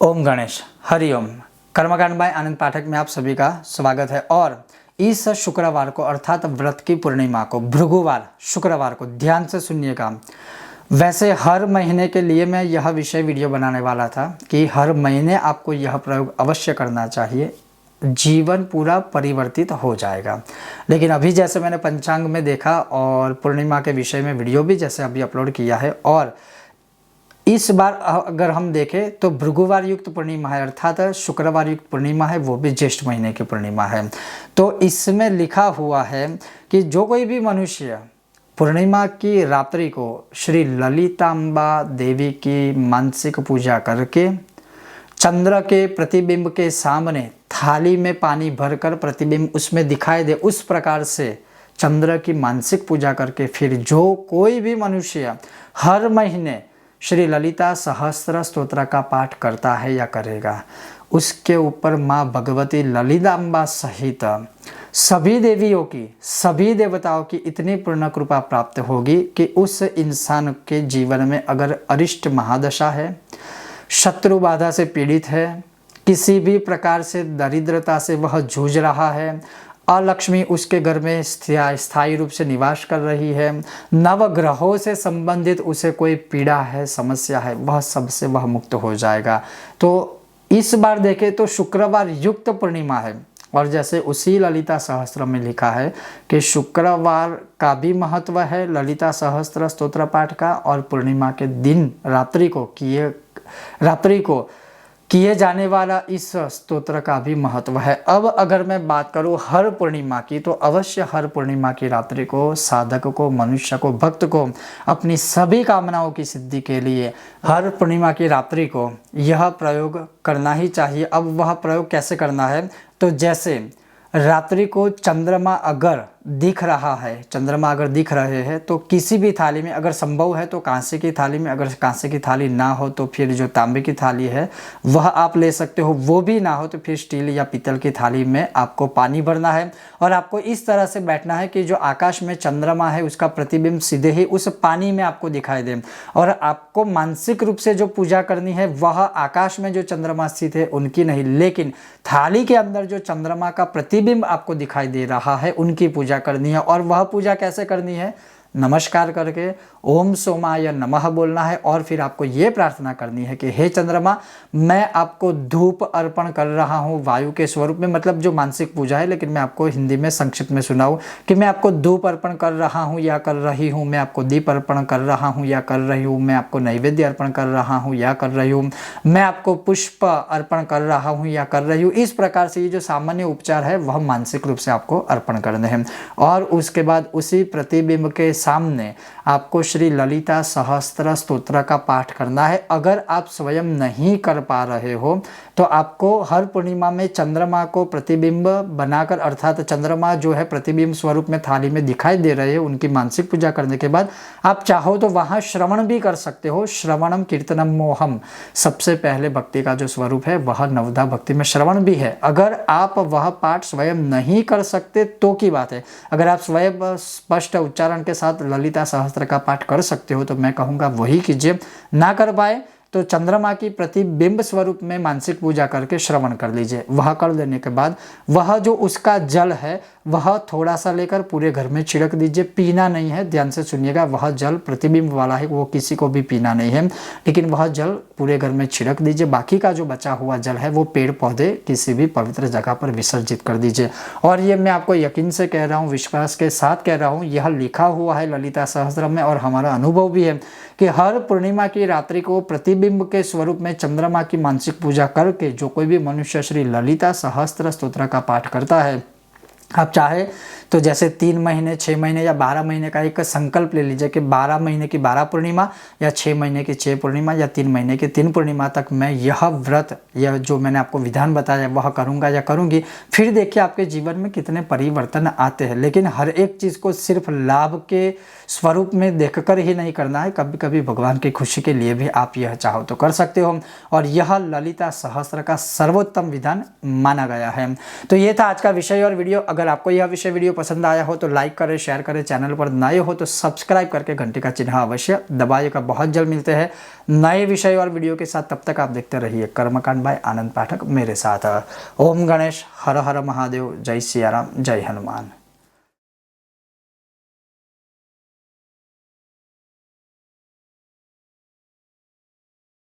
ओम गणेश हरिओम। कर्मकांड बाय आनंद पाठक में आप सभी का स्वागत है। और इस शुक्रवार को अर्थात व्रत की पूर्णिमा को भृगुवार शुक्रवार को ध्यान से सुनिएगा। वैसे हर महीने के लिए मैं यह विषय वीडियो बनाने वाला था कि हर महीने आपको यह प्रयोग अवश्य करना चाहिए, जीवन पूरा परिवर्तित हो जाएगा। लेकिन अभी जैसे मैंने पंचांग में देखा और पूर्णिमा के विषय में वीडियो भी जैसे अभी अपलोड किया है, और इस बार अगर हम देखें तो भृगुवार युक्त पूर्णिमा है अर्थात शुक्रवार युक्त पूर्णिमा है, वो भी ज्येष्ठ महीने की पूर्णिमा है। तो इसमें लिखा हुआ है कि जो कोई भी मनुष्य पूर्णिमा की रात्रि को श्री ललितांबा देवी की मानसिक पूजा करके चंद्र के प्रतिबिंब के सामने थाली में पानी भरकर प्रतिबिंब उसमें दिखाई दे, उस प्रकार से चंद्र की मानसिक पूजा करके फिर जो कोई भी मनुष्य हर महीने श्री ललिता सहस्त्र स्तोत्र का पाठ करता है या करेगा, उसके ऊपर माँ भगवती ललितांबा सहित सभी देवियों की, सभी देवताओं की इतनी पूर्ण कृपा प्राप्त होगी कि उस इंसान के जीवन में अगर अरिष्ट महादशा है, शत्रु बाधा से पीड़ित है, किसी भी प्रकार से दरिद्रता से वह जूझ रहा है, अलक्ष्मी उसके घर में स्थायी रूप से निवास कर रही है, नवग्रहों से संबंधित उसे कोई पीड़ा है, समस्या है, वह सबसे वह मुक्त हो जाएगा। तो इस बार देखें तो शुक्रवार युक्त पूर्णिमा है, और जैसे उसी ललिता सहस्त्र में लिखा है कि शुक्रवार का भी महत्व है ललिता सहस्त्र स्तोत्र पाठ का, और पूर्णिमा के दिन रात्रि को किए जाने वाला इस स्तोत्र का भी महत्व है। अब अगर मैं बात करूं हर पूर्णिमा की, तो अवश्य हर पूर्णिमा की रात्रि को साधक को, मनुष्य को, भक्त को अपनी सभी कामनाओं की सिद्धि के लिए हर पूर्णिमा की रात्रि को यह प्रयोग करना ही चाहिए। अब वह प्रयोग कैसे करना है, तो जैसे रात्रि को चंद्रमा अगर दिख रहा है, चंद्रमा अगर दिख रहे हैं तो किसी भी थाली में, अगर संभव है तो कांसे की थाली में, अगर कांसे की थाली ना हो तो फिर जो तांबे की थाली है वह आप ले सकते हो, वो भी ना हो तो फिर स्टील या पीतल की थाली में आपको पानी भरना है, और आपको इस तरह से बैठना है कि जो आकाश में चंद्रमा है उसका प्रतिबिंब सीधे ही उस पानी में आपको दिखाई दे, और आपको मानसिक रूप से जो पूजा करनी है वह आकाश में जो चंद्रमा स्थित है उनकी नहीं, लेकिन थाली के अंदर जो चंद्रमा का प्रतिबिंब आपको दिखाई दे रहा है उनकी पूजा करनी है। और वह पूजा कैसे करनी है, नमस्कार करके ओम सोमाय नमः बोलना है, और फिर आपको ये प्रार्थना करनी है कि हे चंद्रमा, मैं आपको धूप अर्पण कर रहा हूँ वायु के स्वरूप में, मतलब जो मानसिक पूजा है, लेकिन मैं आपको हिंदी में संक्षिप्त में सुनाऊँ कि मैं आपको धूप अर्पण कर रहा हूँ या कर रही हूँ, मैं आपको दीप अर्पण कर रहा हूँ या कर रही हूँ, मैं आपको नैवेद्य अर्पण कर रहा हूँ या कर रही हूँ, मैं आपको पुष्प अर्पण कर रहा हूँ या कर रही हूँ। इस प्रकार से ये जो सामान्य उपचार है वह मानसिक रूप से आपको अर्पण करने हैं, और उसके बाद उसी प्रतिबिंब के सामने आपको श्री ललिता सहस्त्र स्तोत्र का पाठ करना है। अगर आप स्वयं नहीं कर पा रहे हो तो आपको हर पूर्णिमा में चंद्रमा को प्रतिबिंब बनाकर, अर्थात चंद्रमा जो है प्रतिबिंब स्वरूप में थाली में दिखाई दे रहे हैं, उनकी मानसिक पूजा करने के बाद आप चाहो तो वहाँ श्रवण भी कर सकते हो। श्रवणम कीर्तनम मोहम, सबसे पहले भक्ति का जो स्वरूप है वह नवधा भक्ति में श्रवण भी है। अगर आप वह पाठ स्वयं नहीं कर सकते तो की बात है, अगर आप स्वयं स्पष्ट उच्चारण के साथ ललिता सहस्त्र का पाठ कर सकते हो तो मैं कहूँगा वही कीजिए। ना कर पाए तो चंद्रमा की प्रतिबिंब स्वरूप में मानसिक पूजा करके श्रवण कर लीजिए। वह कर लेने के बाद वह जो उसका जल है वह थोड़ा सा लेकर पूरे घर में छिड़क दीजिए। पीना नहीं है, ध्यान से सुनिएगा, वह जल प्रतिबिंब वाला है, वो किसी को भी पीना नहीं है, लेकिन वह जल पूरे घर में छिड़क दीजिए। बाकी का जो बचा हुआ जल है वो पेड़ पौधे किसी भी पवित्र जगह पर विसर्जित कर दीजिए। और ये मैं आपको यकीन से कह रहा हूँ, विश्वास के साथ कह रहा हूँ, यह लिखा हुआ है ललिता सहस्त्र में, और हमारा अनुभव भी है कि हर पूर्णिमा की रात्रि को प्रतिबिंब के स्वरूप में चंद्रमा की मानसिक पूजा करके जो कोई भी मनुष्य श्री ललिता सहस्त्र स्तोत्र का पाठ करता है, आप चाहे तो जैसे 3 महीने, 6 महीने या 12 महीने का एक संकल्प ले लीजिए कि 12 महीने की 12 पूर्णिमा या 6 महीने की 6 पूर्णिमा या 3 महीने की 3 पूर्णिमा तक मैं यह व्रत या जो मैंने आपको विधान बताया वह करूँगा या करूँगी। फिर देखिए आपके जीवन में कितने परिवर्तन आते हैं। लेकिन हर एक चीज़ को सिर्फ लाभ के स्वरूप में देखकर ही नहीं करना है, कभी कभी भगवान की खुशी के लिए भी आप यह चाहो तो कर सकते हो, और यह ललिता सहस्त्र का सर्वोत्तम विधान माना गया है। तो ये था आज का विषय और वीडियो। अगर आपको यह विषय वीडियो पसंद आया हो तो लाइक करें, शेयर करें, चैनल पर नए हो तो सब्सक्राइब करके घंटे का चिन्ह अवश्य दबाइएगा। बहुत जल्द मिलते हैं नए विषय और वीडियो के साथ, तब तक आप देखते रहिए कर्मकांड बाय आनंद पाठक मेरे साथ। ओम गणेश, हर हर महादेव, जय सिया राम, जय हनुमान।